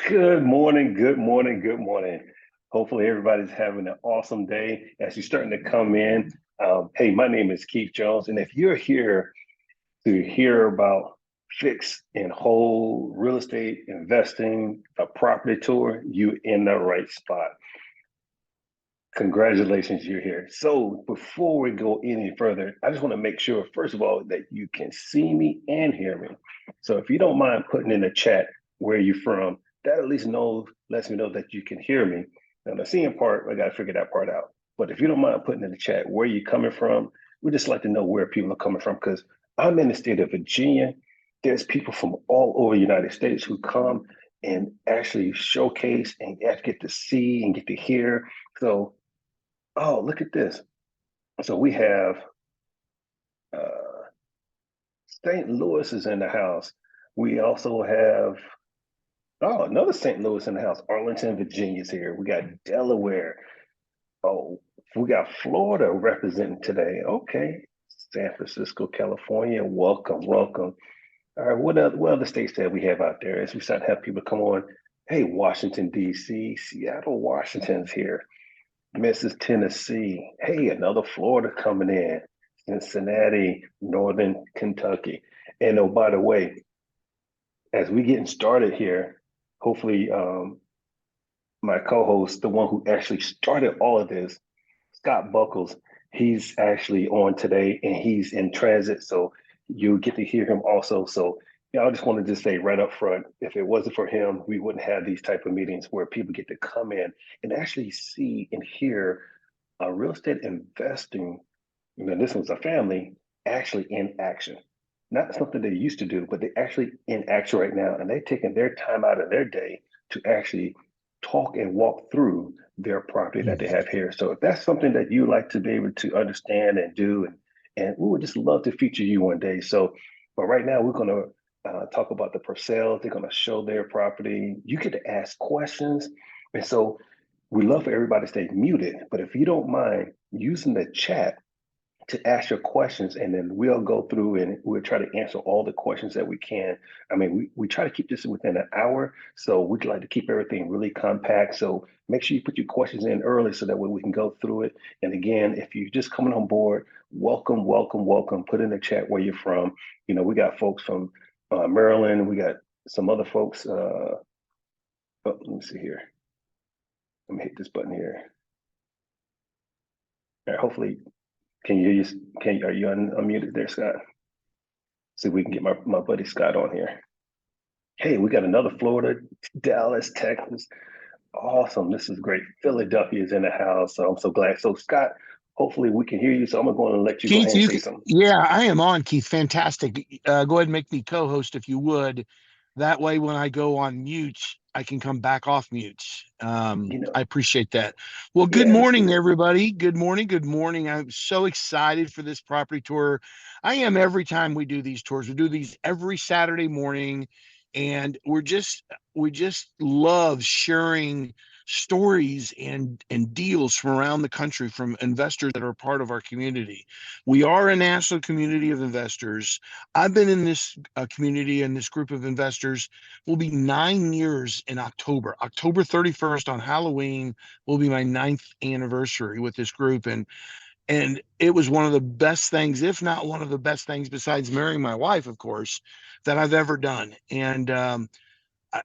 Good morning, good morning, good morning. Hopefully, everybody's having an awesome day as you're starting to come in. Hey, my name is Keith Jones, and if you're here to hear about fix and hold real estate investing, a property tour, you in the right spot. Congratulations, you're here. So, before we go any further, I just want to make sure, first of all, that you can see me and hear me. So, if you don't mind putting in the chat where you're from, that at least lets me know that you can hear me. Now, the seeing part, I got to figure that part out. But if you don't mind putting in the chat where you're coming from, we just like to know where people are coming from because I'm in the state of Virginia. There's people from all over the United States who come and actually showcase and get to see and get to hear. So, oh, look at this. So we have uh, St. Louis is in the house. We also have, oh, another St. Louis in the house. Arlington, Virginia's here. We got Delaware. Oh, we got Florida representing today. Okay. San Francisco, California. Welcome, welcome. All right, what other states that we have out there as we start to have people come on? Hey, Washington, D.C., Seattle, Washington's here. Memphis, Tennessee. Hey, another Florida coming in. Cincinnati, Northern Kentucky. And oh, by the way, as we getting started here, hopefully my co-host, the one who actually started all of this, Scott Buckles, he's actually on today and he's in transit. So you get to hear him also. So I just wanted to say right up front, if it wasn't for him, we wouldn't have these type of meetings where people get to come in and actually see and hear real estate investing, this was a family actually in action. Not something they used to do, but they actually in action right now. And they're taking their time out of their day to actually talk and walk through their property that they have here. So if that's something that you like to be able to understand and do, and we would just love to feature you one day. So, but right now we're going to talk about the Purcells. They're going to show their property. You get to ask questions. And so we love for everybody to stay muted, but if you don't mind using the chat to ask your questions, and then we'll go through and we'll try to answer all the questions that we can. I mean, we try to keep this within an hour, so we'd like to keep everything really compact. So make sure you put your questions in early so that way we can go through it. And again, if you're just coming on board, welcome, welcome, welcome. Put in the chat where you're from. We got folks from Maryland. We got some other folks. Oh, let me see here. Let me hit this button here. All right, hopefully, can you use are you unmuted there, Scott? See if we can get my buddy Scott on here. Hey, we got another Florida, Dallas, Texas. Awesome. This is great. Philadelphia is in the house. So I'm so glad. So Scott, hopefully we can hear you. So I'm going to let you go ahead Keith, and say something. yeah, I am on, Keith. Fantastic. Go ahead and make me co-host if you would. That way, when I go on mute, I can come back off mute. You know, I appreciate that. Well, good yeah, let's do morning, it. everybody. Good morning. Good morning. I'm so excited for this property tour. I am every time we do these tours. We do these every Saturday morning, and we just love sharing stories and deals from around the country from investors that are part of our community. We are a national community of investors. I've been in this community and this group of investors will be 9 years in October. October 31st on Halloween will be my ninth anniversary with this group. And it was one of the best things, if not one of the best things, besides marrying my wife, of course, that I've ever done. And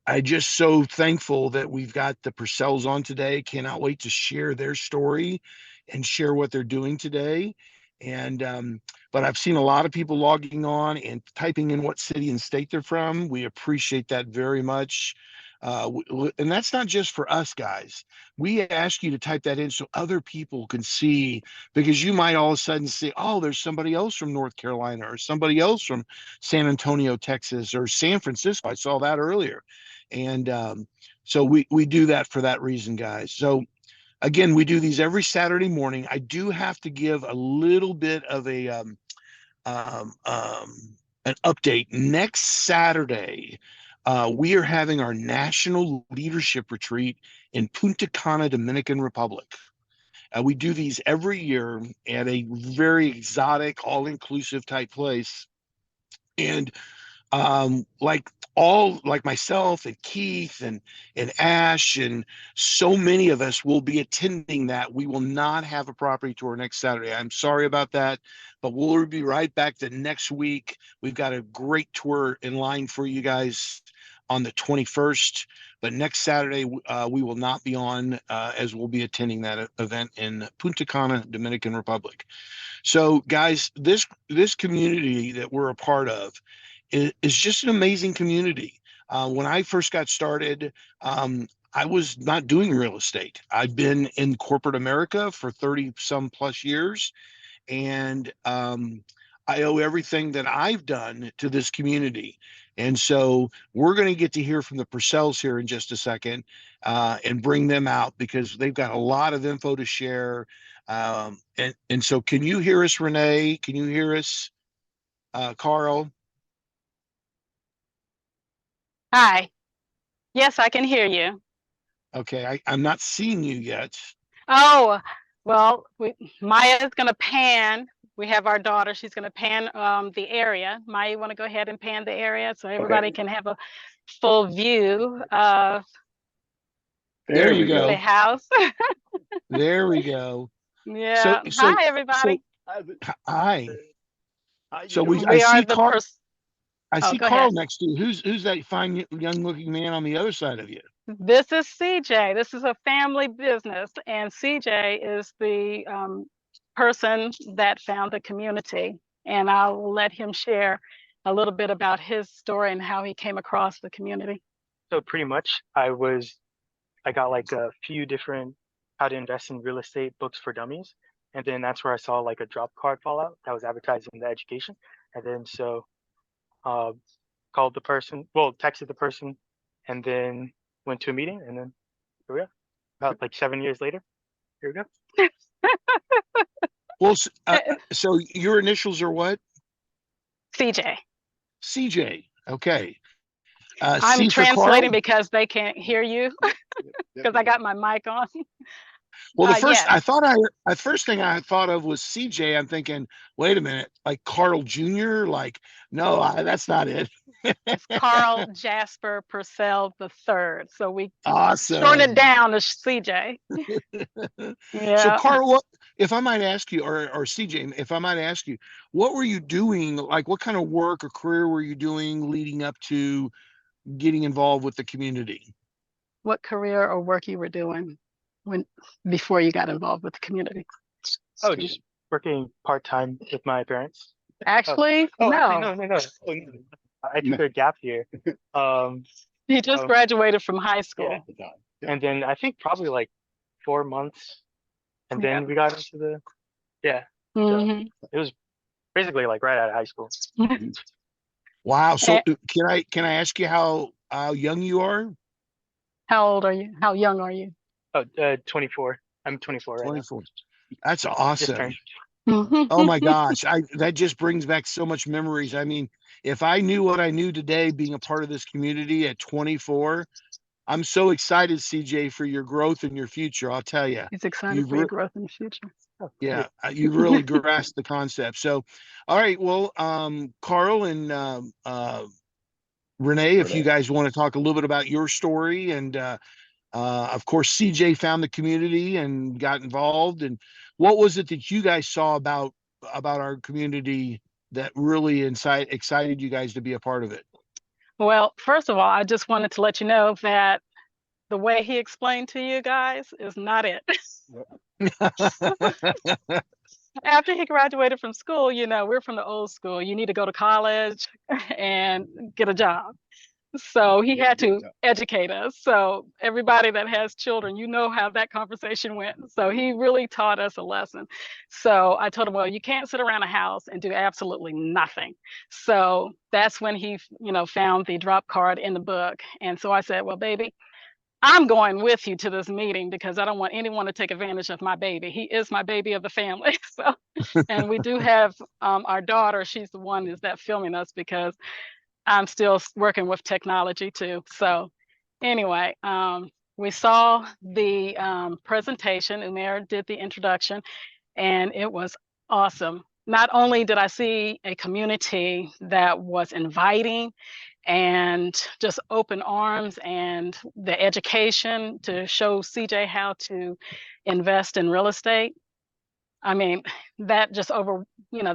I just so thankful that we've got the Purcells on today. Cannot wait to share their story and share what they're doing today. And but I've seen a lot of people logging on and typing in what city and state they're from. We appreciate that very much. And that's not just for us guys. We ask you to type that in so other people can see, because you might all of a sudden see, oh, there's somebody else from North Carolina or somebody else from San Antonio, Texas, or San Francisco. I saw that earlier. And so we do that for that reason, guys. So again, we do these every Saturday morning. I do have to give a little bit of um, um, an update. Next Saturday, we are having our national leadership retreat in Punta Cana, Dominican Republic. We do these every year at a very exotic, all-inclusive type place. And like all like myself and Keith and Ash and so many of us will be attending that. We will not have a property tour next Saturday. I'm sorry about that, but we'll be right back the next week. We've got a great tour in line for you guys on the 21st, but next Saturday we will not be on as we'll be attending that event in Punta Cana, Dominican Republic. So guys, this community that we're a part of is just an amazing community. When I first got started, I was not doing real estate. I've been in corporate America for 30 some plus years, and I owe everything that I've done to this community. And so we're going to get to hear from the Purcells here in just a second and bring them out because they've got a lot of info to share. And so can you hear us, Renee? Can you hear us, Carl? Hi. Yes, I can hear you. Okay, I'm not seeing you yet. Oh, well, Maya's going to pan. We have our daughter. She's going to pan the area. Maya, you want to go ahead and pan the area so everybody can have a full view of There you the go. house. There we go. Yeah. So Hi, everybody. hi. So We I are see the Carl. pers- I Oh, see go Carl ahead. next to you. Who's that fine young looking man on the other side of you? This is CJ. This is a family business, and CJ is the person that found the community. And I'll let him share a little bit about his story and how he came across the community. So pretty much I got like a few different how to invest in real estate books for dummies. And then that's where I saw like a drop card fallout that was advertising the education. And then so uh called the person, well, texted the person and then went to a meeting and then here we are. About like 7 years later, here we go. Well, so your initials are what? CJ. CJ. Okay. I'm C for translating Carl. because they can't hear you because I got my mic on. Well, Yes. the first thing I thought of was CJ. I'm thinking, wait a minute, like Carl Jr. Like, no, that's not it. It's Carl Jasper Purcell the third. So we shorten it Awesome. down to CJ. So Yeah. Carl, if I might ask you, or CJ, if I might ask you, what were you doing? Like, what kind of work or career were you doing leading up to getting involved with the community? What career or work you were doing when before you got involved with the community? Oh, just working part-time with my parents. Actually, Actually, no. no. Oh, no. I took a gap year. He just graduated from high school. Yeah. And then I think probably like 4 months, and then we got into the Mhm. it was basically like right out of high school. Wow. So Eh, can I ask you how young you are? How old are you? How young are you? Oh, 24. I'm 24 right now. 24. That's Just awesome. turned. Oh my gosh. That just brings back so much memories. I mean, if I knew what I knew today being a part of this community at 24, I'm so excited, CJ, for your growth and your future. I'll tell you. He's excited You've for your growth in the future. Yeah, you've really grasped the concept. So, all right, well, Carl and Renee, if you guys want to talk a little bit about your story, and of course, CJ found the community and got involved. And what was it that you guys saw about our community that really excited you guys to be a part of it? Well, first of all, I just wanted to let you know that the way he explained to you guys is not it. After he graduated from school, we're from the old school. You need to go to college and get a job. So he had to educate us. So everybody that has children, you know how that conversation went. So he really taught us a lesson. So I told him, well, you can't sit around a house and do absolutely nothing. So that's when he, found the drop card in the book. And so I said, well, baby, I'm going with you to this meeting because I don't want anyone to take advantage of my baby. He is my baby of the family. So, and we do have our daughter. She's the one is that filming us because I'm still working with technology too. So anyway, we saw the presentation. Umair did the introduction and it was awesome. not only did I see a community that was inviting and just open arms, and the education to show CJ how to invest in real estate, I mean, that just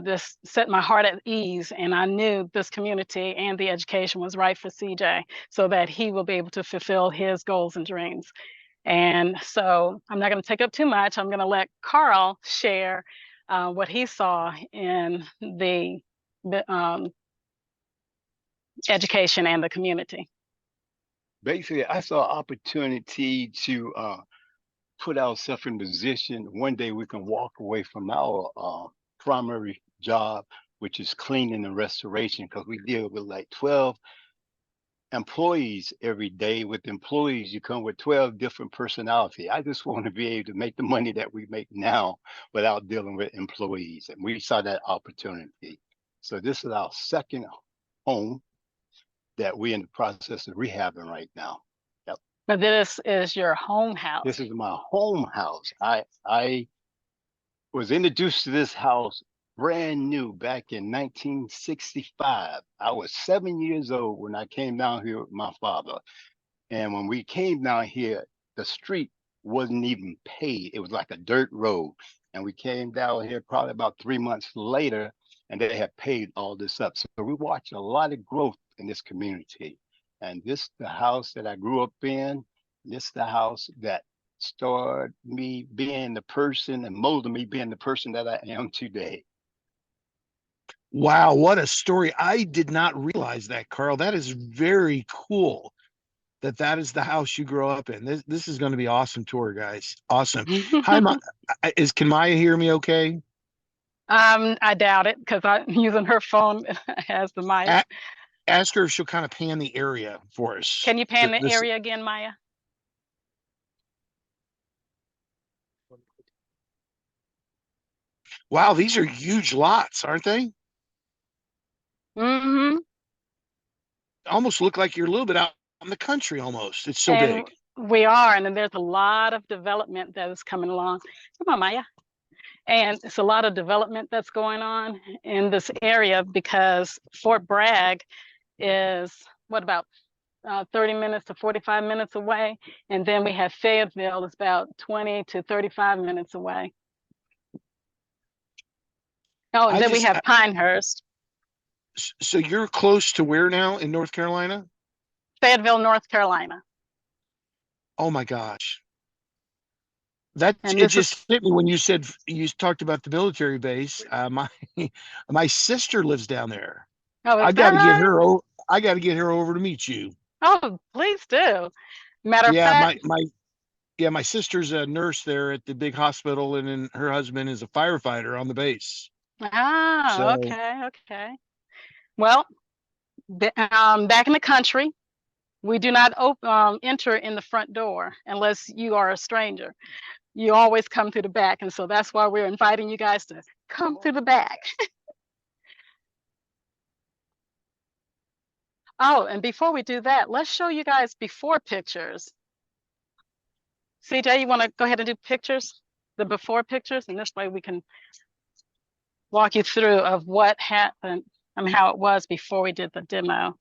this set my heart at ease. And I knew this community and the education was right for CJ so that he will be able to fulfill his goals and dreams. And so I'm not going to take up too much. I'm going to let Carl share what he saw in the education and the community. Basically, I saw opportunity to put ourselves in position. One day we can walk away from our primary job, which is cleaning and restoration, because we deal with like 12 employees every day. With employees, you come with 12 different personality. I just want to be able to make the money that we make now without dealing with employees. And we saw that opportunity. So this is our second home that we're in the process of rehabbing right now. Yep. But this is your home house. This is my home house. I was introduced to this house brand new back in 1965. I was 7 years old when I came down here with my father. And when we came down here, the street wasn't even paved. It was like a dirt road. And we came down here probably about 3 months later, and they had paved all this up. So we watched a lot of growth in this community. And this the house that I grew up in. This the house that started me being the person and molded me being the person that I am today. Wow, what a story. I did not realize that, Carl. That is very cool that is the house you grow up in. This is going to be awesome tour, guys. Awesome. Hi, can Maya hear me okay? I doubt it, because I'm using her phone as the mic. Ask her if she'll kind of pan the area for us. Can you pan the area again, Maya? Wow, these are huge lots, aren't they? Mm-hmm. Almost look like you're a little bit out in the country almost. It's so big. We are, and then there's a lot of development that is coming along. Come on, Maya. And it's a lot of development that's going on in this area, because Fort Bragg is about 30 minutes to 45 minutes away. And then we have Fayetteville, it's about 20 to 35 minutes away. Oh, and then we have Pinehurst. So you're close to where now in North Carolina? Fayetteville, North Carolina. Oh my gosh. It just hit me when you said, you talked about the military base. My sister lives down there. Oh, I got to get her over to meet you. Oh, please do. Matter of fact, my sister's a nurse there at the big hospital, and then her husband is a firefighter on the base. Okay. Well, back in the country, we do not enter in the front door unless you are a stranger. You always come through the back. And so that's why we're inviting you guys to come through the back. Oh, and before we do that, let's show you guys before pictures. CJ, you want to go ahead and do pictures, the before pictures, and this way we can walk you through of what happened and how it was before we did the demo.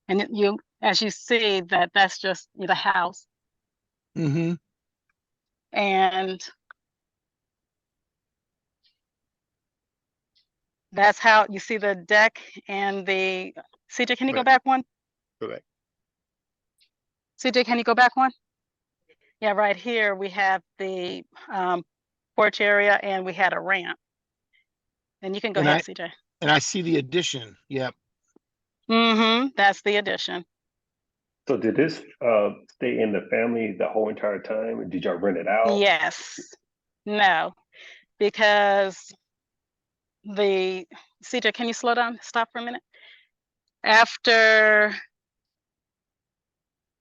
And as you see, that's just the house. Mm-hmm. And that's how you see the deck and the, CJ, can you go back one? Correct. CJ, can you go back one? Yeah, right here we have the porch area, and we had a ramp. And you can go ahead, CJ. And I see the addition. Yep. Mm-hmm. That's the addition. So did this stay in the family the whole entire time? Did y'all rent it out? Yes. No, because CJ, can you slow down? Stop for a minute. After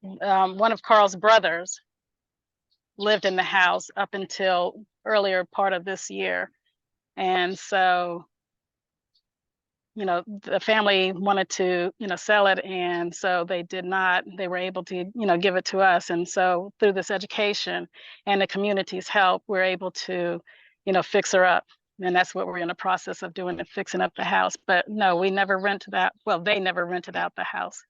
one of Carl's brothers lived in the house up until earlier part of this year. And so the family wanted to, sell it. And so they did not, they were able to, give it to us. And so through this education and the community's help, we're able to, fix her up. And that's what we're in the process of doing, and fixing up the house. But no, we never rented out. Well, they never rented out the house.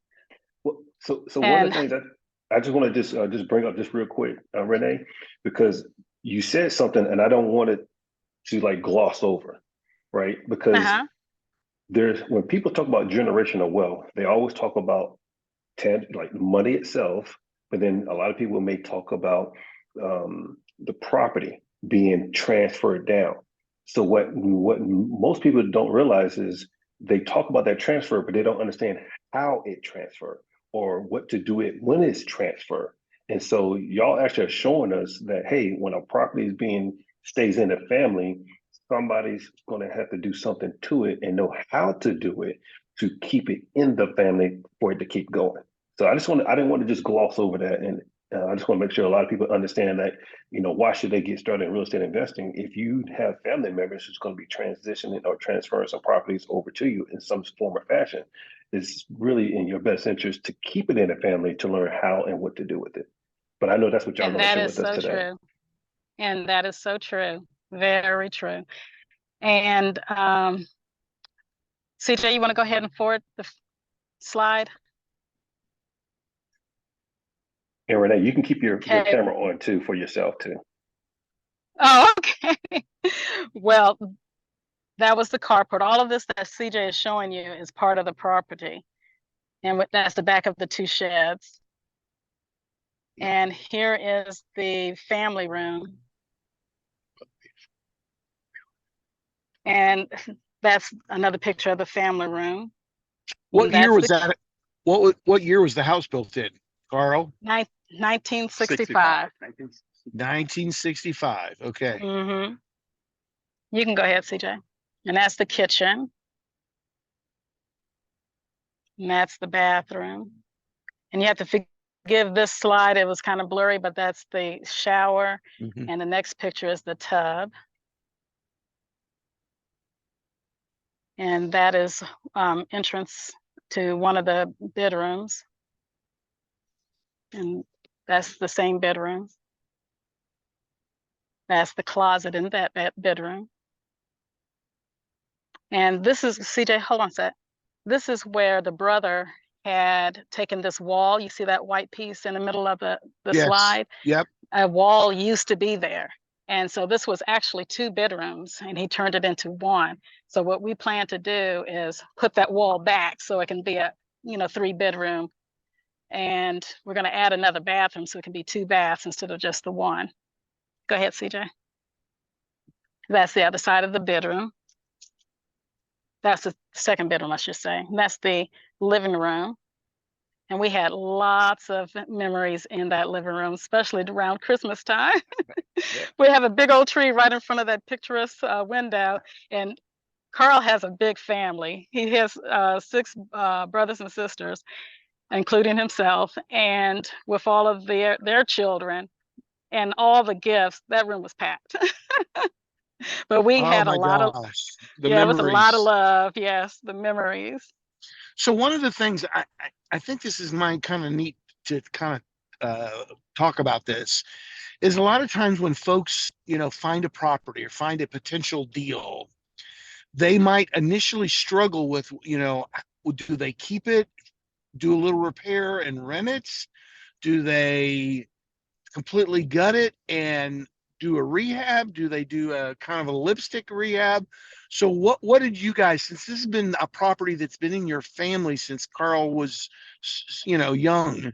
Well, so one of And the things that I just want to just bring up just real quick, Renee, because you said something, and I don't want it to like gloss over, right? Because there's when people talk about generational wealth, they always talk about like money itself, but then a lot of people may talk about the property being transferred down. So what most people don't realize is they talk about that transfer, but they don't understand how it transferred or what to do it when it's transferred. And so y'all actually are showing us that hey, when a property is being stays in the family, somebody's going to have to do something to it and know how to do it to keep it in the family for it to keep going. So I didn't want to just gloss over that. And I just want to make sure a lot of people understand that, why should they get started in real estate investing? If you have family members who's going to be transitioning or transferring some properties over to you in some form or fashion, it's really in your best interest to keep it in the family to learn how and what to do with it. But I know that's what y'all and going to that share is with us so today. true. And that is so true. Very true. And CJ, you want to go ahead and forward the slide? And Renee, you can keep your Okay. camera on too for yourself too. Oh, okay. Well, that was the carport. All of this that CJ is showing you is part of the property. And that's the back of the two sheds. And here is the family room. And that's another picture of the family room. What year was that? What year was the house built in, Carl? 1965. 1965. Okay. Mm-hmm. You can go ahead, CJ. And that's the kitchen. And that's the bathroom. And you have to forgive this slide. It was kind of blurry, but that's the shower. Mm-hmm. And the next picture is the tub. And that is entrance to one of the bedrooms. And that's the same bedroom. That's the closet in that bedroom. And this is, CJ, hold on a sec. This is where the brother had taken this wall. You see that white piece in the middle of the Yes. slide? Yep. A wall used to be there. And so this was actually 2 bedrooms and he turned it into 1. So what we plan to do is put that wall back so it can be a 3 bedroom. And we're going to add another bathroom so it can be 2 baths instead of just the 1. Go ahead, CJ. That's the other side of the bedroom. That's the second bedroom, I should say. And that's the living room. And we had lots of memories in that living room, especially around Christmas time. Yeah. We have a big old tree right in front of that picturesque window. And Carl has a big family. He has 6 brothers and sisters, including himself. And with all of their children and all the gifts, that room was packed. But we had a lot of, it was a lot of love. Yes, the memories. So one of the things I think this is my kind of neat to kind of talk about this is a lot of times when folks, find a property or find a potential deal, they might initially struggle with, do they keep it, do a little repair and rent it? Do they completely gut it and do a rehab? Do they do a kind of a lipstick rehab? So what did you guys, since this has been a property that's been in your family since Carl was, young,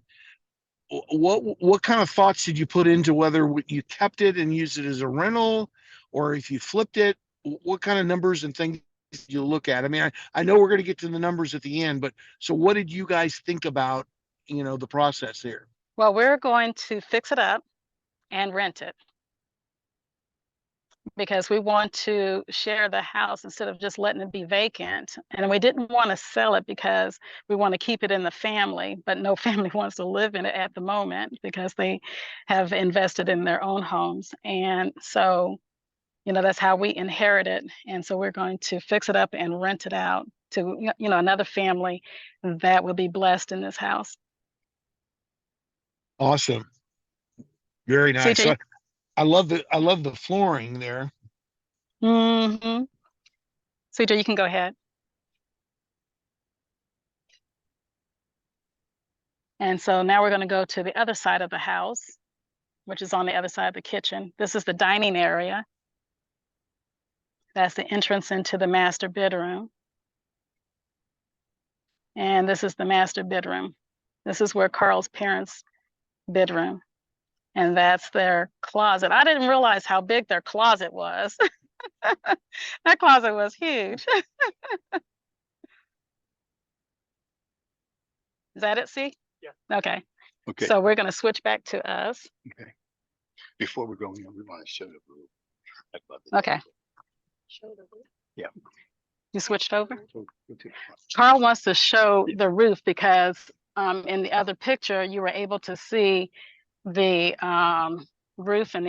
what kind of thoughts did you put into whether you kept it and used it as a rental, or if you flipped it? What kind of numbers and things did you look at? I mean, I know we're going to get to the numbers at the end, but so what did you guys think about, the process here? Well, we're going to fix it up and rent it because we want to share the house instead of just letting it be vacant. And we didn't want to sell it because we want to keep it in the family, but no family wants to live in it at the moment because they have invested in their own homes. And so, that's how we inherit it. And so we're going to fix it up and rent it out. to, you know, another family that will be blessed in this house. Awesome. Very nice. So CJ. I love the flooring there. Mm-hmm. CJ, you can go ahead. And so now we're going to go to the other side of the house, which is on the other side of the kitchen. This is the dining area. That's the entrance into the master bedroom. And this is the master bedroom. This is where Carl's parents' bedroom. And that's their closet. I didn't realize how big their closet was. That closet was huge. Is that it, C? Yeah. Okay. Okay. So we're going to switch back to us. Okay. Before we go in, we want to show the roof. Like about the- Okay. Yeah. You switched over? Go to the front. Carl wants to show the roof because in the other picture, you were able to see the roof in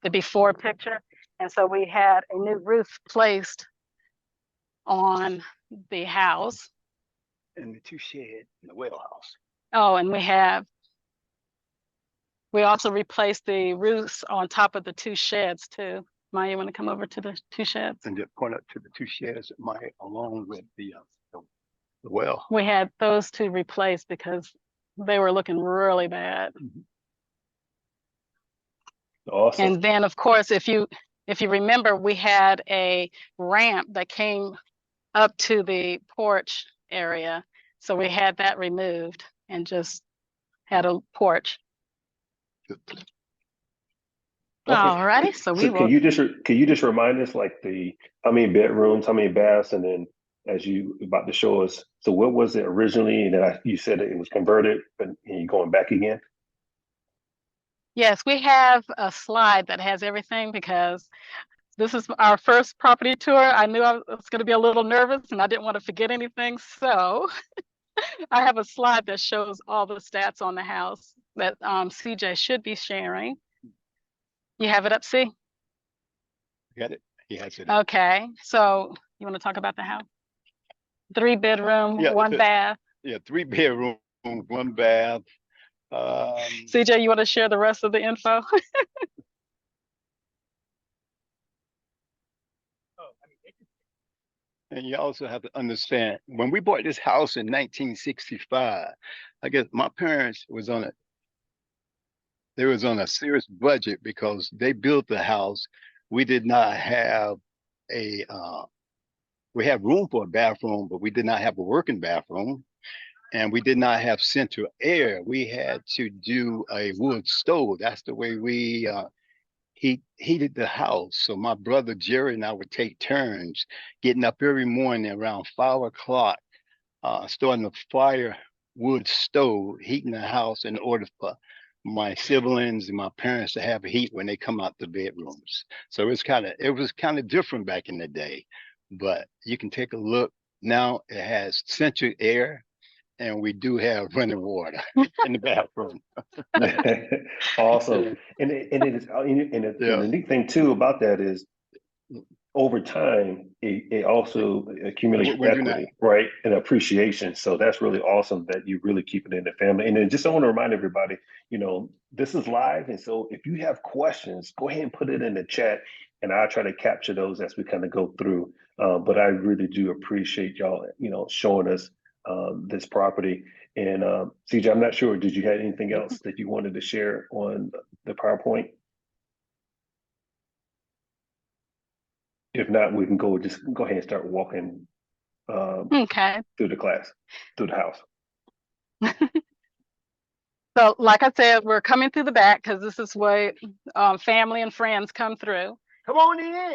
the before picture. And so we had a new roof placed on the house. And the two shed in the well house. Oh, and we also replaced the roofs on top of the two sheds too. Maya, you want to come over to the two sheds? And just point up to the two sheds, along with the well. We had those two replaced because they were looking really bad. Awesome. And then, of course, if you remember, we had a ramp that came up to the porch area. So we had that removed and just had a porch. Okay. All righty. So we So will. can you just remind us like how many bedrooms, how many baths, and then as you about to show us, so what was it originally? And then you said it was converted, but you're going back again? Yes, we have a slide that has everything because this is our first property tour. I knew I was going to be a little nervous and I didn't want to forget anything. So I have a slide that shows all the stats on the house that CJ should be sharing. You have it up, C? Got it? He has it. Okay. So you want to talk about the house? 3-bedroom, Yeah, 1 bath. Yeah, 3 bedrooms, 1 bath. CJ, you want to share the rest of the info? And you also have to understand, when we bought this house in 1965, I guess my parents they was on a serious budget because they built the house. We did not have we had room for a bathroom, but we did not have a working bathroom. And we did not have central air. We had to do a wood stove. That's the way we heated the house. So my brother Jerry and I would take turns getting up every morning around 5 o'clock, starting a firewood stove, heating the house in order for my siblings and my parents to have heat when they come out the bedrooms. So it was kind of different back in the day. But you can take a look now. It has central air. And we do have running water in the bathroom. Awesome. And the neat thing too about that is over time, it also accumulates equity, right? And appreciation. So that's really awesome that you really keep it in the family. And then just I want to remind everybody, this is live. And so if you have questions, go ahead and put it in the chat and I'll try to capture those as we kind of go through. But I really do appreciate y'all, showing us this property. And CJ, I'm not sure, did you have anything else that you wanted to share on the PowerPoint? If not, we can just go ahead and start walking Okay. through the house. So like I said, we're coming through the back because this is where family and friends come through. Come on in.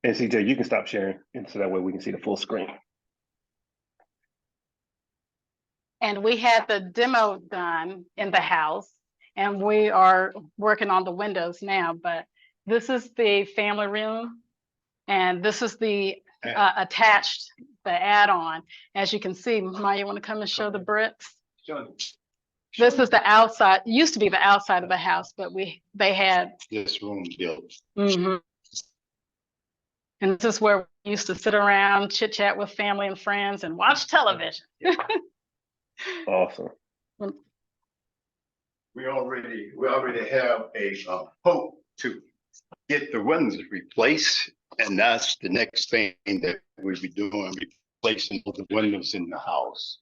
And CJ, you can stop sharing, and so that way we can see the full screen. And we had the demo done in the house, and we are working on the windows now. But this is the family room, and this is the attached, the add-on. As you can see, Maya, you want to come and show the bricks? This is the outside. Used to be the outside of the house, but they had this room built. Mm-hmm. And this is where we used to sit around, chit chat with family and friends and watch television. Awesome. We already have a hope to get the windows replaced, and that's the next thing that we'll be doing, replacing the windows in the house.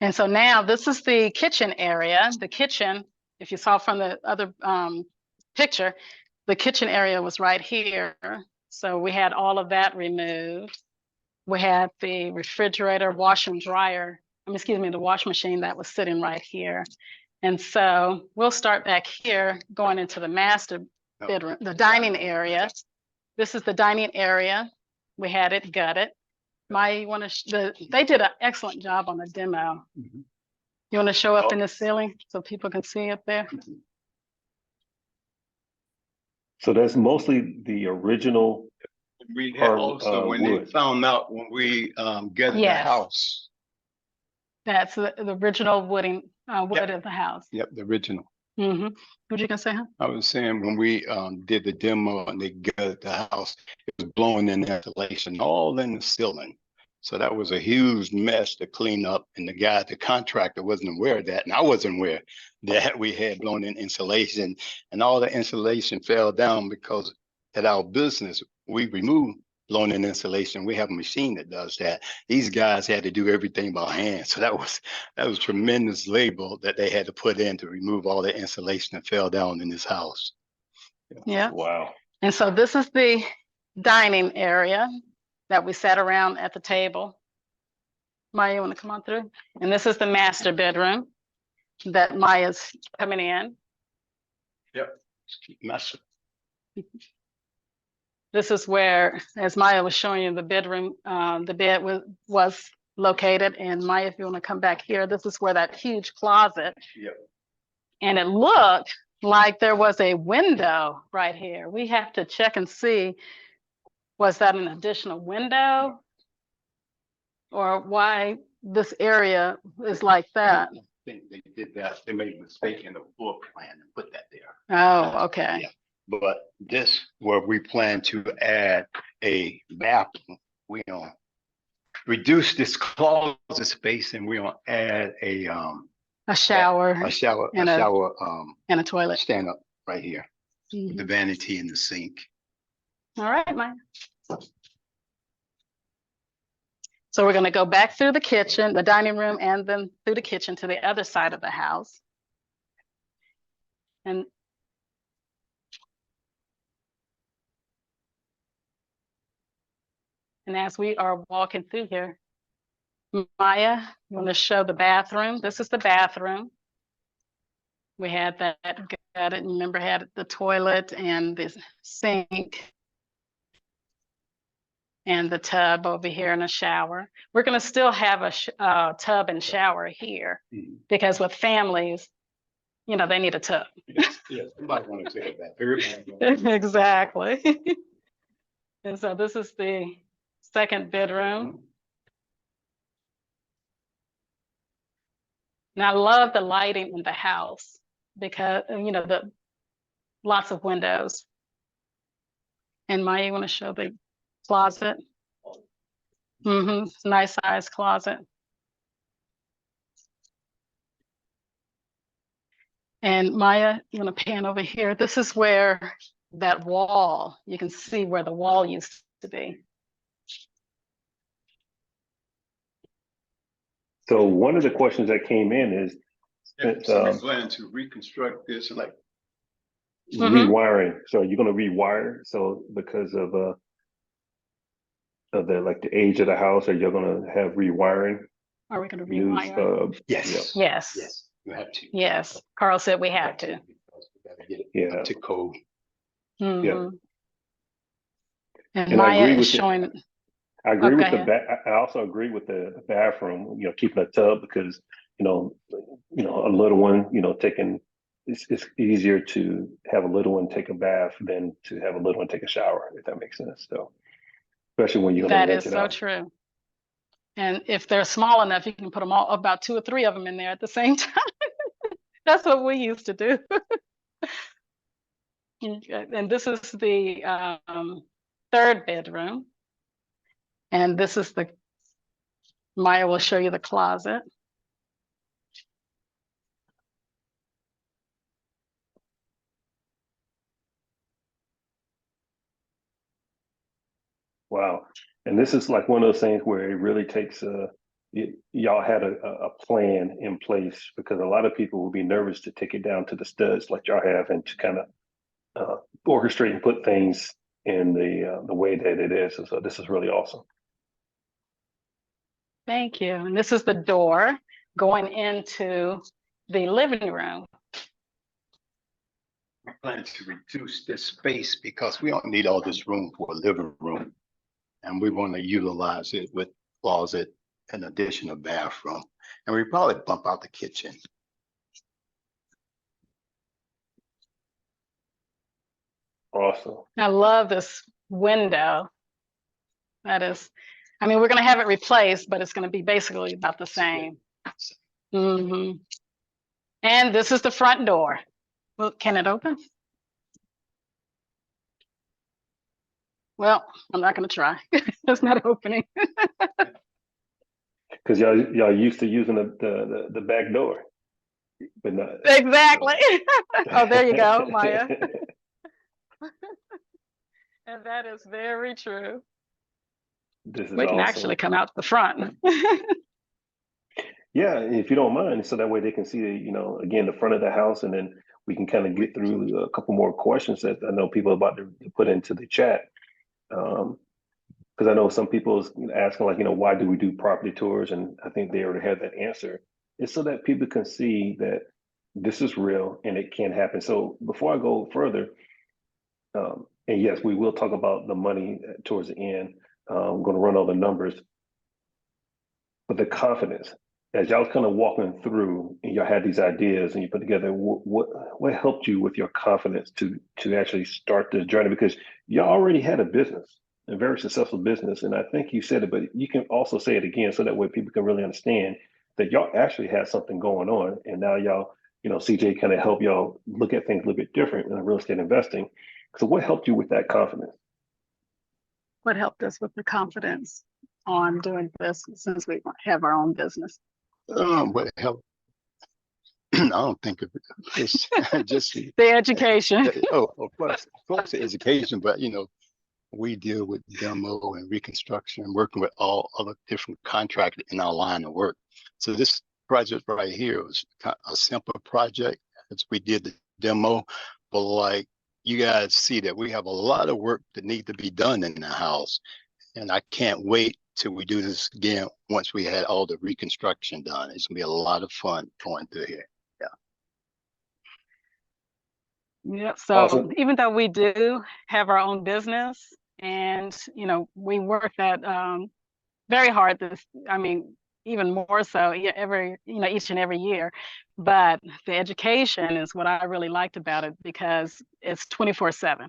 And so now this is the kitchen area. The kitchen, if you saw from the other picture, the kitchen area was right here. So we had all of that removed. We had the refrigerator, washer and dryer, excuse me, the wash machine that was sitting right here. And so we'll start back here going into the master bedroom, the dining area. This is the dining area. We had it gutted. Maya, you want to, they did an excellent job on the demo. Mhm. You want to show up in the ceiling so people can see up there? So that's mostly the original. We had also, when wood. they found out when we gutted the Yes. house. That's the original wood of the house. Yep, the original. Mm-hmm. What you gonna say, huh? I was saying when we did the demo and they gutted the house, it was blowing in insulation all in the ceiling. So that was a huge mess to clean up. And the contractor wasn't aware of that. And I wasn't aware that we had blown in insulation, and all the insulation fell down because at our business, we removed blown in insulation. We have a machine that does that. These guys had to do everything by hand. So that was tremendous labor that they had to put in to remove all the insulation that fell down in this house. Yeah. Wow. And so this is the dining area that we sat around at the table. Maya, you want to come on through? And this is the master bedroom that Maya's coming in. Yep. Master. This is where, as Maya was showing you, the bedroom, the bed was located. And Maya, if you want to come back here, this is where that huge closet. Yep. And it looked like there was a window right here. We have to check and see, was that an additional window? Or why this area is like that? I think they did that. They made a mistake in the floor plan and put that there. Oh, okay. Yeah. But this, where we plan to add a bathroom, we gonna reduce this closet space, and we gonna add a shower, and a toilet. Stand up right here, Mhm. with the vanity and the sink. All right, Maya. So we're going to go back through the kitchen, the dining room, and then through the kitchen to the other side of the house. And as we are walking through here, Maya, you want to show the bathroom? This is the bathroom. We had that gutted, remember, had the toilet and the sink and the tub over here and a shower. We're going to still have a tub and shower here because with families, you know, they need a tub. Yes, somebody want to take that. Exactly. And so this is the second bedroom. Now I love the lighting in the house because, you know, the lots of windows. And Maya, you want to show the closet? Mm-hmm. Nice size closet. And Maya, you want to pan over here? This is where that wall, you can see where the wall used to be. So one of the questions that came in is Plan to reconstruct this, like rewiring. So you're going to rewire. So because of the like the age of the house, or you're going to have rewiring? Are we going to rewire? Yes. Yes. Yes. You have to. Yes. Carl said we have to. Yeah. Up to code. Mm-hmm. Yeah. And Maya is showing. I agree with I also agree with the bathroom, you know, keeping a tub because, you know, a little one, you know, it's easier to have a little one take a bath than to have a little one take a shower, if that makes sense. So, especially when you're going to rent it out. That is so true. And if they're small enough, you can put them all, about 2 or 3 of them in there at the same time. That's what we used to do. And this is the third bedroom. And this is Maya will show you the closet. Wow. And this is like one of those things where it really takes y'all had a plan in place, because a lot of people will be nervous to take it down to the studs like y'all have, and to kind of orchestrate and put things in the way that it is. So this is really awesome. Thank you. And this is the door going into the living room. We plan to reduce this space because we don't need all this room for a living room. And we want to utilize it with closet and additional bathroom. And we probably bump out the kitchen. Awesome. I love this window. That is, I mean, we're going to have it replaced, but it's going to be basically about the same. Mm-hmm. And this is the front door. Well, can it open? Well, I'm not going to try. It's not opening. Because y'all used to using the back door, but not Exactly. Oh, there you go, Maya. And that is very true. This is We can awesome. actually come out the front. Yeah, if you don't mind, so that way they can see, again, the front of the house, and then we can kind of get through a couple more questions that I know people are about to put into the chat. Because I know some people is asking, like, why do we do property tours? And I think they already have that answer. It's so that people can see that this is real and it can happen. So before I go further, and yes, we will talk about the money towards the end. I'm going to run all the numbers, but the confidence, as y'all kind of walking through and y'all had these ideas and you put together, what helped you with your confidence to actually start this journey? Because y'all already had a business, a very successful business. And I think you said it, but you can also say it again so that way people can really understand that y'all actually had something going on. And now y'all, CJ kind of helped y'all look at things a little bit different in real estate investing. So what helped you with that confidence? What helped us with the confidence on doing this, since we have our own business? What helped? I don't think of it. It's just the education. Of course, the education, but we deal with demo and reconstruction, working with all other different contractors in our line of work. So this project right here was a simple project as we did the demo, but like you guys see that we have a lot of work that need to be done in the house. And I can't wait till we do this again once we had all the reconstruction done. It's gonna be a lot of fun going through here. Yeah. So Awesome. even though we do have our own business, and we work that very hard. Even more so each and every year. But the education is what I really liked about it, because it's 24/7,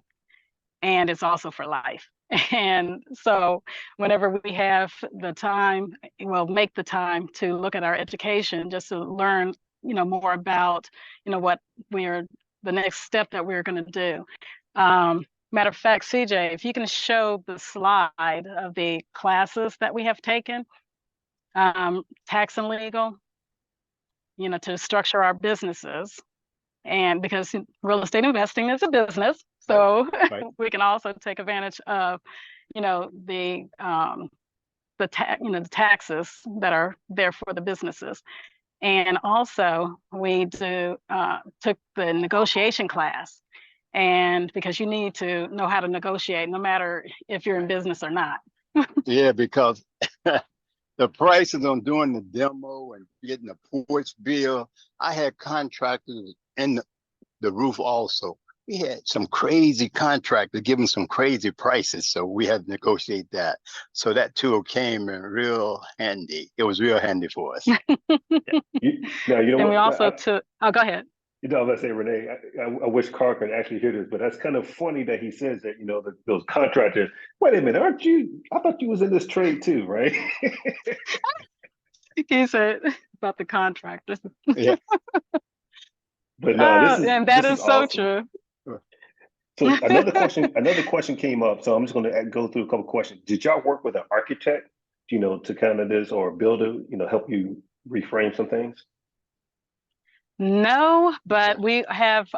and it's also for life. And so whenever we have the time, we'll make the time to look at our education, just to learn, more about, what the next step that we're going to do. Matter of fact, CJ, if you can show the slide of the classes that we have taken, tax and legal, to structure our businesses. And because real estate investing is a business, so right. We can also take advantage of, the taxes that are there for the businesses. And also we took the negotiation class, and because you need to know how to negotiate no matter if you're in business or not. Yeah, because the prices on doing the demo and getting the porch bill, I had contractors in the roof also. We had some crazy contractors giving some crazy prices, so we had to negotiate that. So that tool came in real handy. It was real handy for us. Yeah. And we also took, go ahead. I was going to say, Renee, I wish Carl could actually hear this, but that's kind of funny that he says that, those contractors, wait a minute, I thought you was in this trade too, right? He said about the contractors. Yeah. But no, and that is so awesome. True. So another question came up. So I'm just going to go through a couple questions. Did y'all work with an architect, to kind of this, or a builder, help you reframe some things? No, but we have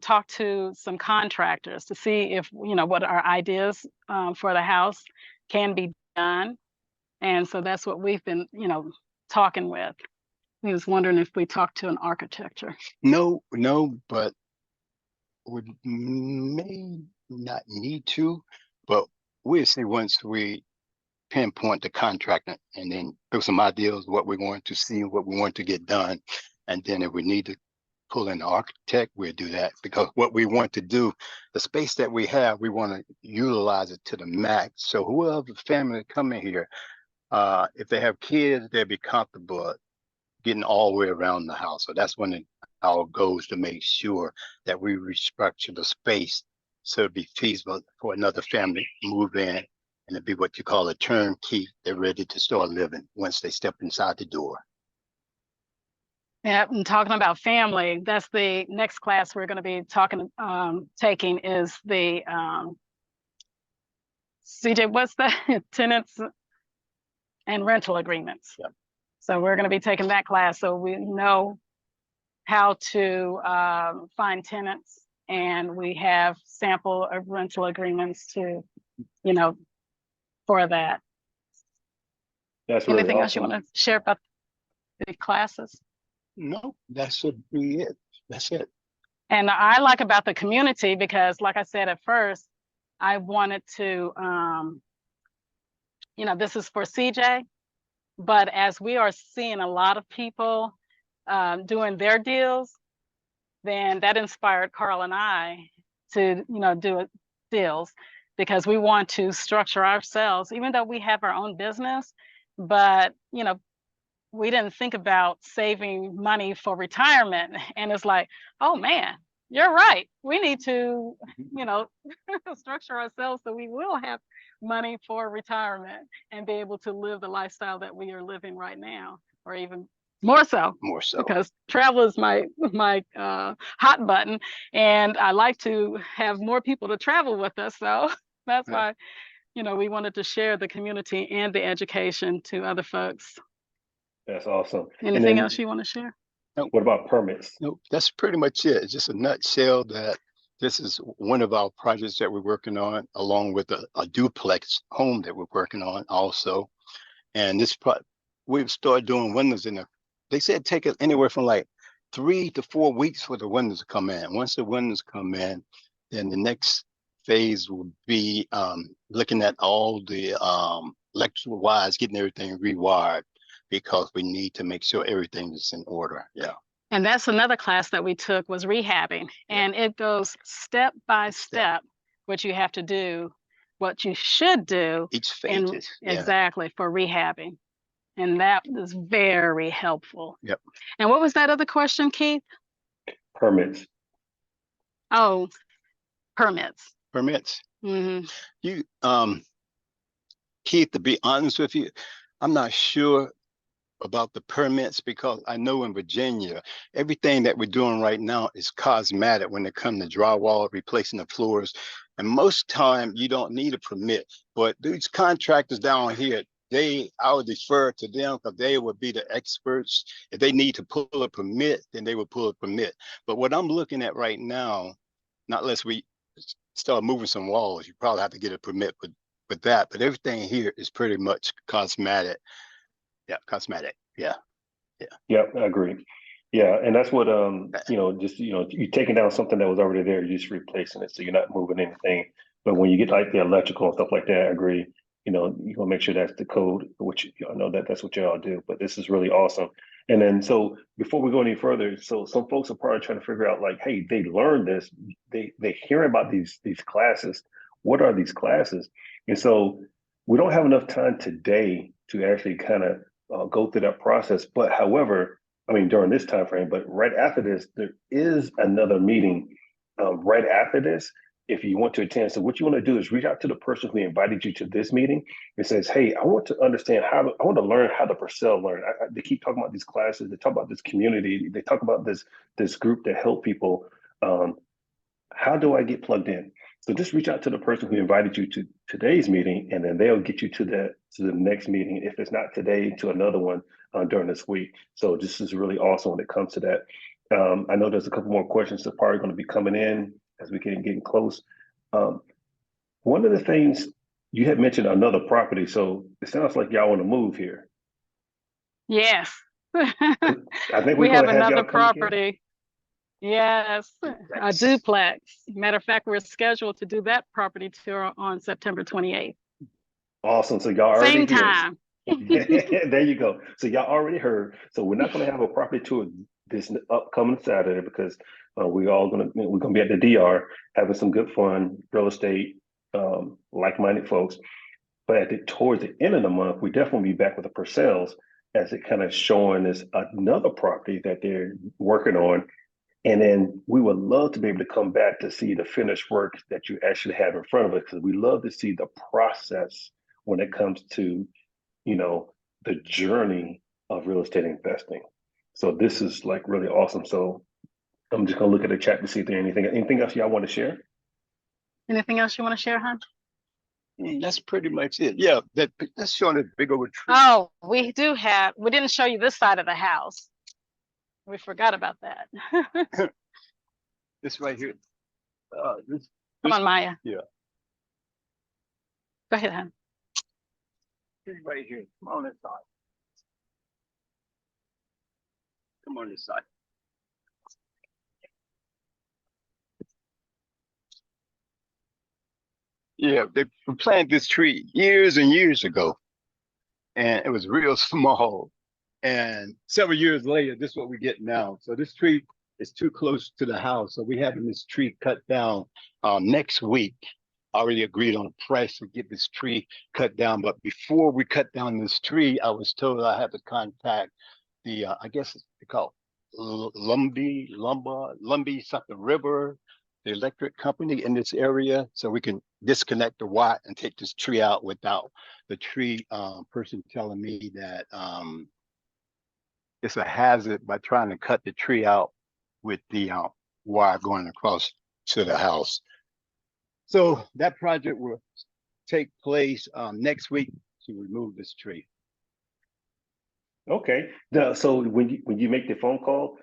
talked to some contractors to see if, what our ideas for the house can be done. And so that's what we've been, talking with. He was wondering if we talked to an architecture. No, but we may not need to, but we'll see once we pinpoint the contractor and then throw some ideas what we're going to see, what we want to get done. And then if we need to pull in the architect, we'll do that, because what we want to do, the space that we have, we want to utilize it to the max. So whoever family coming here, if they have kids, they'll be comfortable getting all the way around the house. So that's one of our goals, to make sure that we restructure the space so it'd be feasible for another family to move in, and it'd be what you call a turnkey. They're ready to start living once they step inside the door. Yeah, and talking about family, that's the next class we're going to be taking is the CJ, what's that? Tenants and rental agreements. Yep. So we're going to be taking that class so we know how to find tenants, and we have sample of rental agreements to, for that. That's really Anything else you awesome. want to share about the classes? No, that should be it. That's it. And I like about the community, because like I said at first, I wanted to, this is for CJ, but as we are seeing a lot of people doing their deals, then that inspired Carl and I to, do deals, because we want to structure ourselves, even though we have our own business, but, we didn't think about saving money for retirement. And it's like, oh man, you're right. We need to, structure ourselves so we will have money for retirement and be able to live the lifestyle that we are living right now, or even more so. More so. Because travel is my hot button, and I like to have more people to travel with us. So that's why, we wanted to share the community and the education to other folks. That's awesome. Anything else you want to share? What about permits? No, that's pretty much it. It's just a nutshell that this is one of our projects that we're working on, along with a duplex home that we're working on also. And we've started doing windows they said take it anywhere from like 3 to 4 weeks for the windows to come in. Once the windows come in, then the next phase will be looking at all the electrical wires, getting everything rewired, because we need to make sure everything is in order. Yeah. And that's another class that we took, was rehabbing. And it goes step by step what you have to do, what you should do. Each phase. Exactly, for rehabbing. And that is very helpful. Yep. And what was that other question, Keith? Permits. Oh, permits. Permits. Mm-hmm. You, Keith, to be honest with you, I'm not sure about the permits, because I know in Virginia, everything that we're doing right now is cosmetic when it comes to drywall, replacing the floors. And most time you don't need a permit, but these contractors down here, I would defer to them, because they would be the experts. If they need to pull a permit, then they would pull a permit. But what I'm looking at right now, not unless we start moving some walls, you probably have to get a permit with that. But everything here is pretty much cosmetic. Yeah, cosmetic. Yeah. Yeah, I agree. Yeah, and that's what you're taking down something that was already there, you're just replacing it, so you're not moving anything. But when you get like the electrical and stuff like that, I agree. You want to make sure that's the code, which y'all know that's what y'all do. But this is really awesome. And then, so before we go any further, so some folks are probably trying to figure out, like, hey, they learned this, they hear about these classes. What are these classes? And so we don't have enough time today to actually kind of go through that process. But however, I mean, during this time frame, but right after this, there is another meeting right after this, if you want to attend. So what you want to do is reach out to the person who invited you to this meeting and says, hey, I want to understand I want to learn how to Purcell learn. They keep talking about these classes. They talk about this community. They talk about this group that help people. How do I get plugged in? So just reach out to the person who invited you to today's meeting, and then they'll get you to the next meeting. If it's not today, to another one during this week. So this is really awesome when it comes to that. I know there's a couple more questions that are probably going to be coming in as we getting close. One of the things you had mentioned another property, so it sounds like y'all want to move here. Yes. I think We we're have going to have another y'all come again. property. Yes, a duplex. Matter of fact, we're scheduled to do that property tour on September 28th. Awesome. So y'all already Same time. there you go. So y'all already heard. So we're not going to have a property tour this upcoming Saturday because we're gonna be at the DR having some good fun, real estate, like-minded folks. But towards the end of the month, we definitely be back with the Purcells as it kind of showing us another property that they're working on. And then we would love to be able to come back to see the finished work that you actually have in front of us, because we love to see the process when it comes to, the journey of real estate investing. So this is like really awesome. So I'm just gonna look at the chat to see if there's anything else y'all want to share. Anything else you want to share, hon? That's pretty much it. Yeah, that's showing a big old tree. Oh, we didn't show you this side of the house. We forgot about that. This right here. Come on, Maya. Yeah. Go ahead, hon. This right here. Come on this side. Come on this side. Yeah, they planted this tree years and years ago, and it was real small. And several years later, this is what we get now. So this tree is too close to the house. So we're having this tree cut down next week. I already agreed on a price to get this tree cut down. But before we cut down this tree, I was told I had to contact the, I guess it's called Lumbee something river, the electric company in this area, so we can disconnect the wire and take this tree out without the tree person telling me that it's a hazard by trying to cut the tree out with the wire going across to the house. So that project will take place next week to remove this tree. Okay. So when you make the phone call,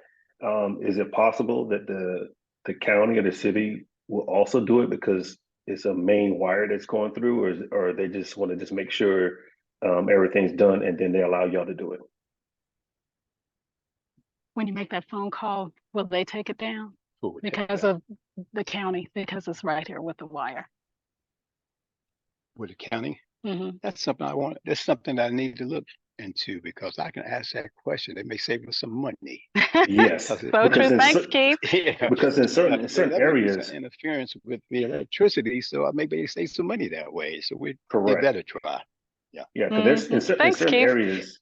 is it possible that the county or the city will also do it because it's a main wire that's going through, or they just want to just make sure everything's done and then they allow y'all to do it? When you make that phone call, will they take it down? Because of the county, because it's right here with the wire. With the county? Mm-hmm. That's something that's something that I need to look into, because I can ask that question. They may save us some money. Yes. So true. Thanks, Keith. Yeah. Because in certain areas, interference with the electricity, so I maybe save some money that way. So we better try. Yeah. Yeah, because there's in certain areas.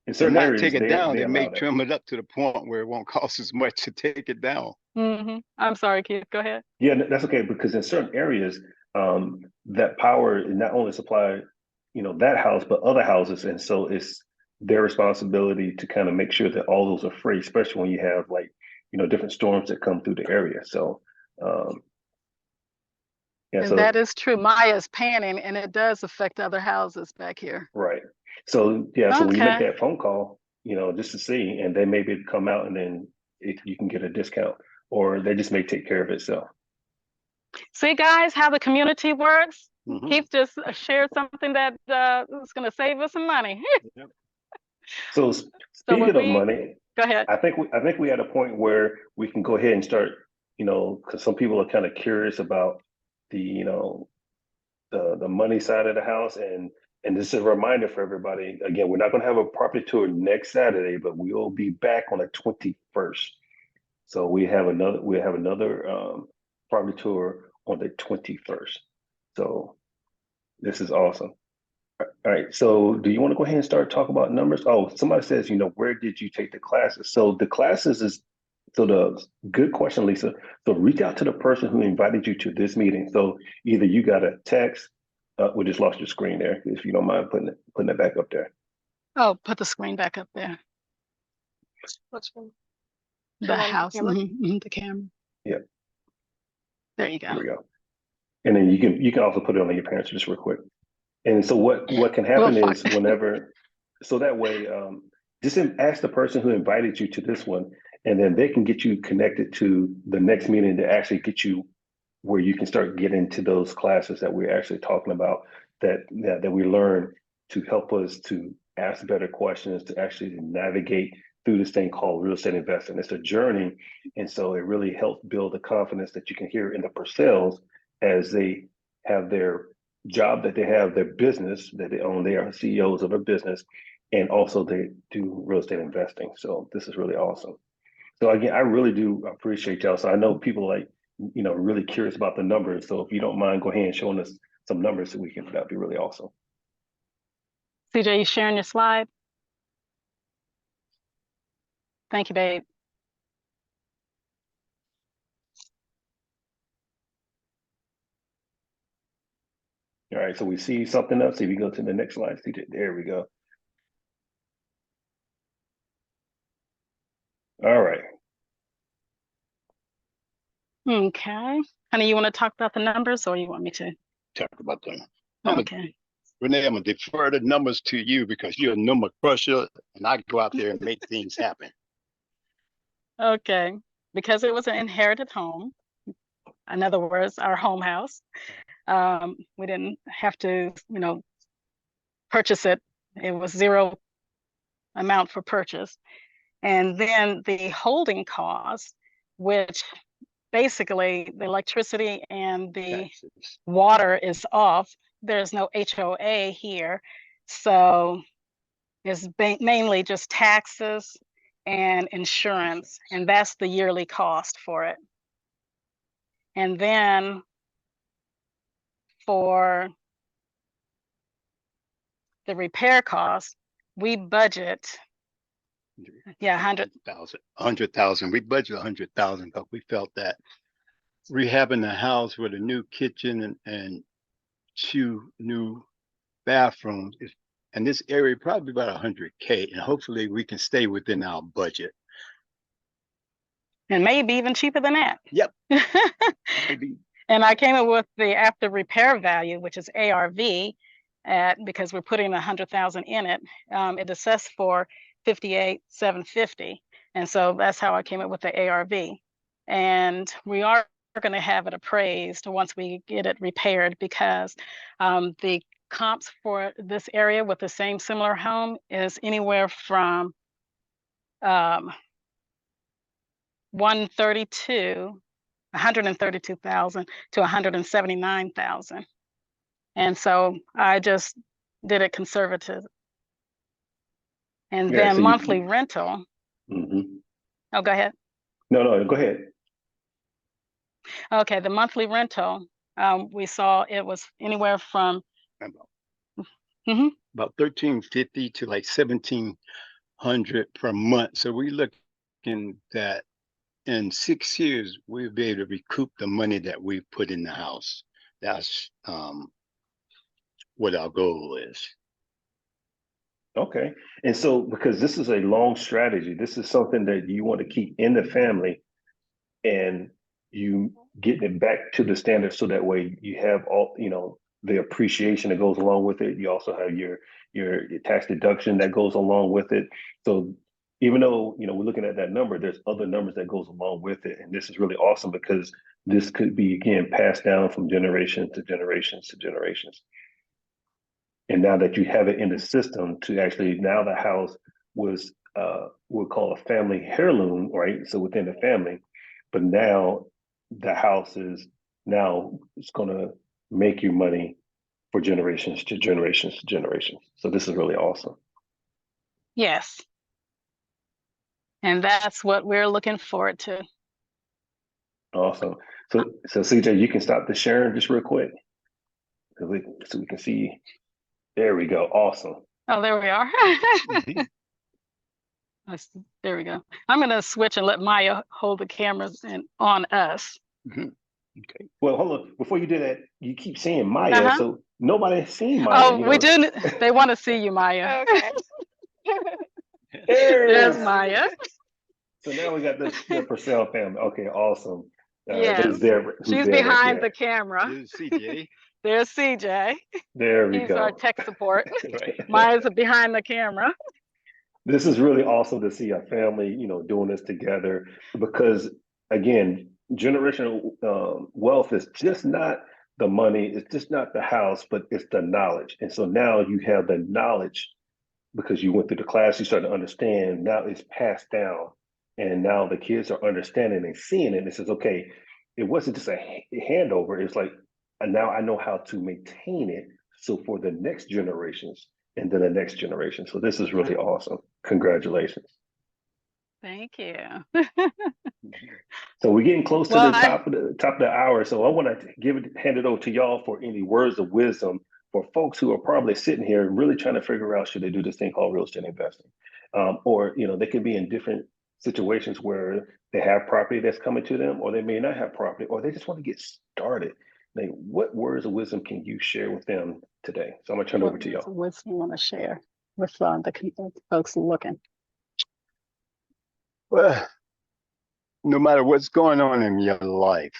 In certain not areas, take it down, they may it. trim it up to the point where it won't cost as much to take it down. Mm-hmm. I'm sorry, Keith. Go ahead. Yeah, that's okay, because in certain areas, that power not only supply, that house, but other houses, and so it's their responsibility to kind of make sure that all those are free, especially when you have different storms that come through the area. So, yeah, and that is true. Maya's panning, and it does affect other houses back here. Right. So yeah, so when you make that phone call, just to see, and they maybe come out and then you can get a discount, or they just may take care of itself. See, guys, how the community works. Mm-hmm. Keith just shared something that is going to save us some money. Yep. So speaking of money, go ahead. I think we at a point where we can go ahead and start, because some people are kind of curious about the the money side of the house, and this is a reminder for everybody. Again, we're not going to have a property tour next Saturday, but we will be back on the 21st. So we have another property tour on the 21st. So this is awesome. All right. So do you want to go ahead and start talking about numbers? Oh, somebody says, where did you take the classes? So the classes is, so the good question, Lisa. So reach out to the person who invited you to this meeting. So either you got a text, we just lost your screen there. If you don't mind putting it back up there. Oh, put the screen back up there. Which one? The house, the camera. Yeah. There you go. Here we go. And then you can also put it on your parents just real quick. And so what can We'll happen find. is whenever, so that way, just ask the person who invited you to this one, and then they can get you connected to the next meeting to actually get you where you can start getting into those classes that we're actually talking about that we learn to help us to ask better questions, to actually navigate through this thing called real estate investing. It's a journey. And so it really helps build the confidence that you can hear in the Purcells as they have their job, that they have their business that they own. They are CEOs of a business, and also they do real estate investing. So this is really awesome. So again, I really do appreciate y'all. So I know people like, really curious about the numbers. So if you don't mind, go ahead and showing us some numbers so we can, that'd be really awesome. CJ, you sharing your slide? Thank you, babe. All right, so we see something else. If you go to the next slide, CJ, there we go. All right. Okay. Honey, you want to talk about the numbers or you want me to? Talk about them. Okay. Renee, I'm gonna defer the numbers to you because you're a number crusher, and I go out there and make things happen. Okay. Because it was an inherited home, in other words, our home house, we didn't have to, purchase it. It was zero amount for purchase. And then the holding cost, which basically the electricity and the Taxes. water is off. There's no HOA here. So it's mainly just taxes and insurance, and that's the yearly cost for it. And then for the repair cost, we budget, 100,000. We budget 100,000, but we felt that rehabbing the house with a new kitchen and 2 new bathrooms is, and this area probably about 100K, and hopefully we can stay within our budget. and maybe even cheaper than that. Yep. Maybe. And I came up with the after repair value, which is ARV, because we're putting 100,000 in it. It assessed for 58,750, and so that's how I came up with the ARV. And we are going to have it appraised once we get it repaired, because the comps for this area with the same similar home is anywhere from 132,000 to 179,000. And so I just did it conservative. And then so monthly rental. Oh, go ahead. No, go ahead. Okay, the monthly rental, we saw it was anywhere from about 1,350 to like 1,700 per month. So we're looking that in 6 years, we'll be able to recoup the money that we put in the house. That's what our goal is. Okay. And so, because this is a long strategy, this is something that you want to keep in the family, and you get it back to the standard, so that way you have all, the appreciation that goes along with it. You also have your tax deduction that goes along with it. So even though, we're looking at that number, there's other numbers that goes along with it. And this is really awesome because this could be, again, passed down from generation to generations to generations. And now that you have it in the system to actually, now the house was, we'll call a family heirloom, right? So within the family, but now the house is, now it's going to make you money for generations to generations to generations. So this is really awesome. Yes. And that's what we're looking forward to. Awesome. So CJ, you can stop the sharing just real quick, so we can see. There we go. Awesome. Oh, there we are. There we go. I'm going to switch and let Maya hold the cameras on us. Okay. Well, hold on. Before you do that, you keep saying Maya, so nobody has seen Maya. Oh, we do. They want to see you, Maya. Okay. There's Maya. So now we got the Purcell family. Okay, awesome. All right, Yes, who's she's there back behind the there? camera. This is CJ. There's CJ. There we He's our go. tech support. Right. Mine's behind the camera. This is really awesome to see a family, doing this together because, again, generational wealth is just not the money, it's just not the house, but it's the knowledge. And so now you have the knowledge because you went through the class, you start to understand. Now it's passed down, and now the kids are understanding and seeing it. And it says, okay, it wasn't just a handover. It's like, and now I know how to maintain it. So for the next generations and then the next generation. So this is really awesome. Congratulations. Thank you. So we're getting close to Well, the top of the hour. So I want to hand it over to y'all for any words of wisdom for folks who are probably sitting here really trying to figure out should they do this thing called real estate investing, or they could be in different situations where they have property that's coming to them, or they may not have property, or they just want to get started. Like, what words of wisdom can you share with them today? So I'm gonna turn it over to y'all. What you want to share with the folks looking? Well, no matter what's going on in your life,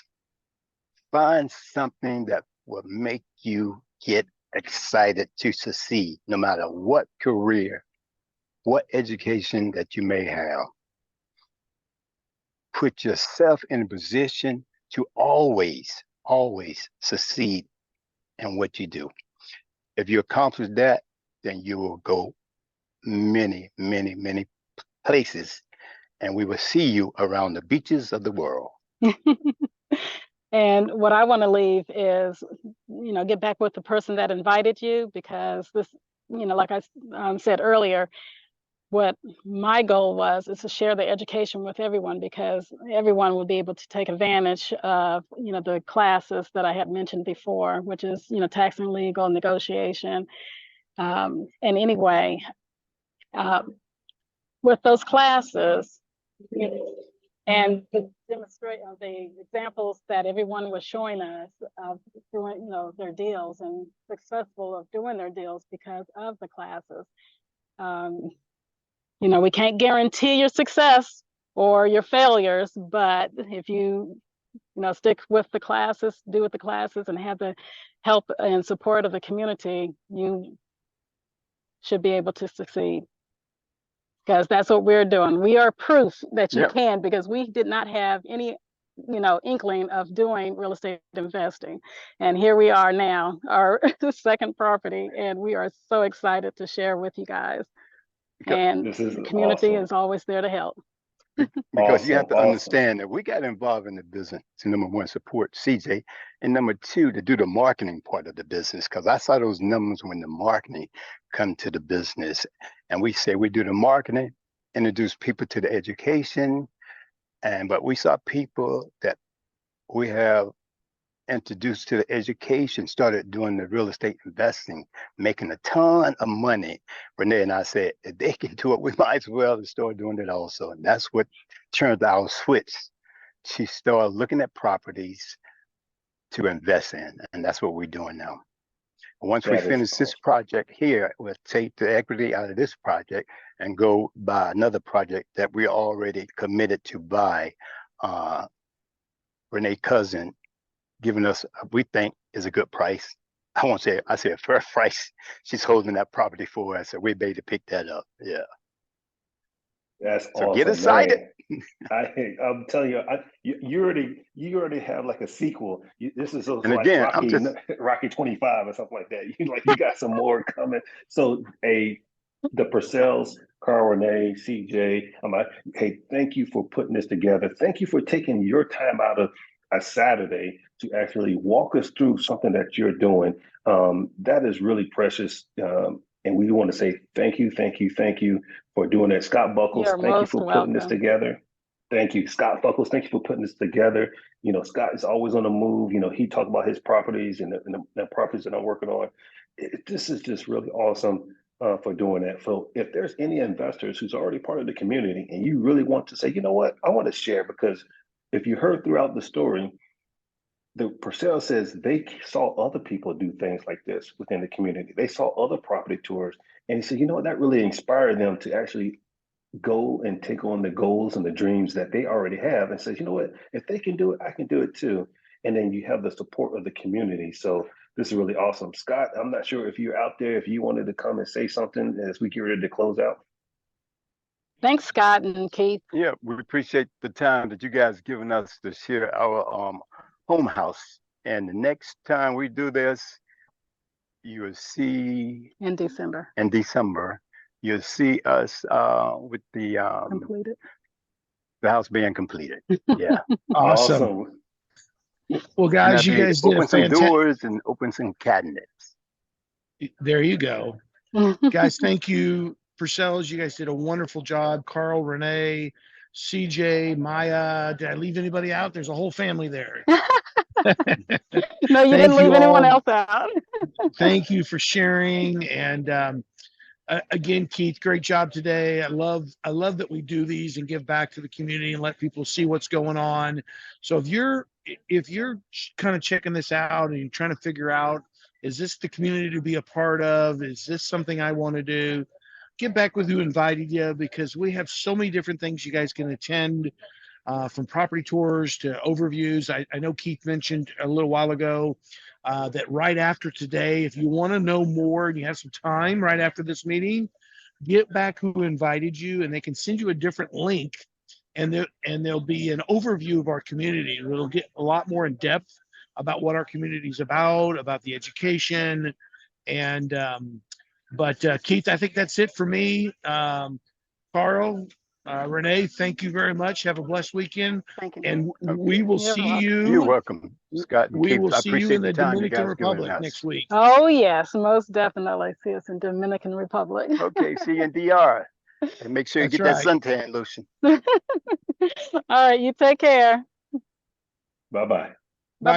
find something that will make you get excited to succeed, no matter what career, what education that you may have. Put yourself in a position to always, always succeed in what you do. If you accomplish that, then you will go many, many, many places, and we will see you around the beaches of the world. And what I want to leave is, get back with the person that invited you, because this, like I said earlier, what my goal was is to share the education with everyone, because everyone will be able to take advantage of, the classes that I had mentioned before, which is, tax and legal, negotiation. And anyway, with those classes, and the the examples that everyone was showing us of doing, their deals and successful of doing their deals because of the classes. We can't guarantee your success or your failures, but if you, stick with the classes, do with the classes, and have the help and support of the community, you should be able to succeed. Because that's what we're doing. We are proof that you can, because we did not have any, inkling of doing real estate investing. And here we are now, our second property, and we are so excited to share with you guys. And the community is always there to help. Because you have to understand that we got involved in the business to, number one, support CJ, and number two, to do the marketing part of the business. Because I saw those numbers when the marketing come to the business, and we say we do the marketing, introduce people to the education, but we saw people that we have introduced to the education started doing the real estate investing, making a ton of money. Renee and I said, if they can do it, we might as well start doing it also. And that's what turned our switch. She started looking at properties to invest in, and that's what we're doing now. Once we finish this project here, we'll take the equity out of this project and go buy another project that we already committed to buy. Renee cousin giving us, we think, is a good price. I say a fair price. She's holding that property for us, so we're ready to pick that up. Yeah. That's so awesome, get excited. I'm telling you, you already have like a sequel. This is and like again, Rocky 25 or something like that. You got some more coming. So the Purcells, Carl, Renee, CJ, hey, thank you for putting this together. Thank you for taking your time out of a Saturday to actually walk us through something that you're doing. That is really precious. And we want to say thank you for doing that. Scott Buckles, thank you for putting this together. Thank you, Scott Buckles. Thank you for putting this together. Scott is always on the move. He talked about his properties and the properties that I'm working on. This is just really awesome for doing that. So if there's any investors who's already part of the community and you really want to say, you know what, I want to share, because if you heard throughout the story, the Purcell says they saw other people do things like this within the community. They saw other property tours, and he said, you know what, that really inspired them to actually go and take on the goals and the dreams that they already have and says, you know what, if they can do it, I can do it too. And then you have the support of the community. So this is really awesome. Scott, I'm not sure if you're out there, if you wanted to come and say something as we get ready to close out. Thanks, Scott and Keith. Yeah, we appreciate the time that you guys given us to share our home house. And the next time we do this, you will see In December. You'll see us with the Completed. house being completed. Yeah. Awesome. Well, guys, you guys did a open some fantastic. doors and open some cabinets. There you go. Guys, thank you. Purcells, you guys did a wonderful job. Carl, Renee, CJ, Maya. Did I leave anybody out? There's a whole family there. No, you Thank didn't leave you anyone all. else out. Thank you for sharing. And again, Keith, great job today. I love that we do these and give back to the community and let people see what's going on. So if you're kind of checking this out and you're trying to figure out, is this the community to be a part of? Is this something I want to do? Get back with who invited you, because we have so many different things you guys can attend, from property tours to overviews. I know Keith mentioned a little while ago that right after today, if you want to know more and you have some time right after this meeting, get back who invited you and they can send you a different link, and there'll be an overview of our community. It'll get a lot more in depth about what our community is about the education. And but Keith, I think that's it for me. Carl, Renee, thank you very much. Have a blessed weekend. Thank you. And Okay. we will You're see welcome. You're you. welcome, Scott and We Keith. will I see you appreciate in the the time you Dominican guys given Republic us. next week. Oh, yes, most definitely. See us in Dominican Republic. Okay, see you in DR. And make sure you That's get right. that suntan lotion. All right, you take care. Bye-bye.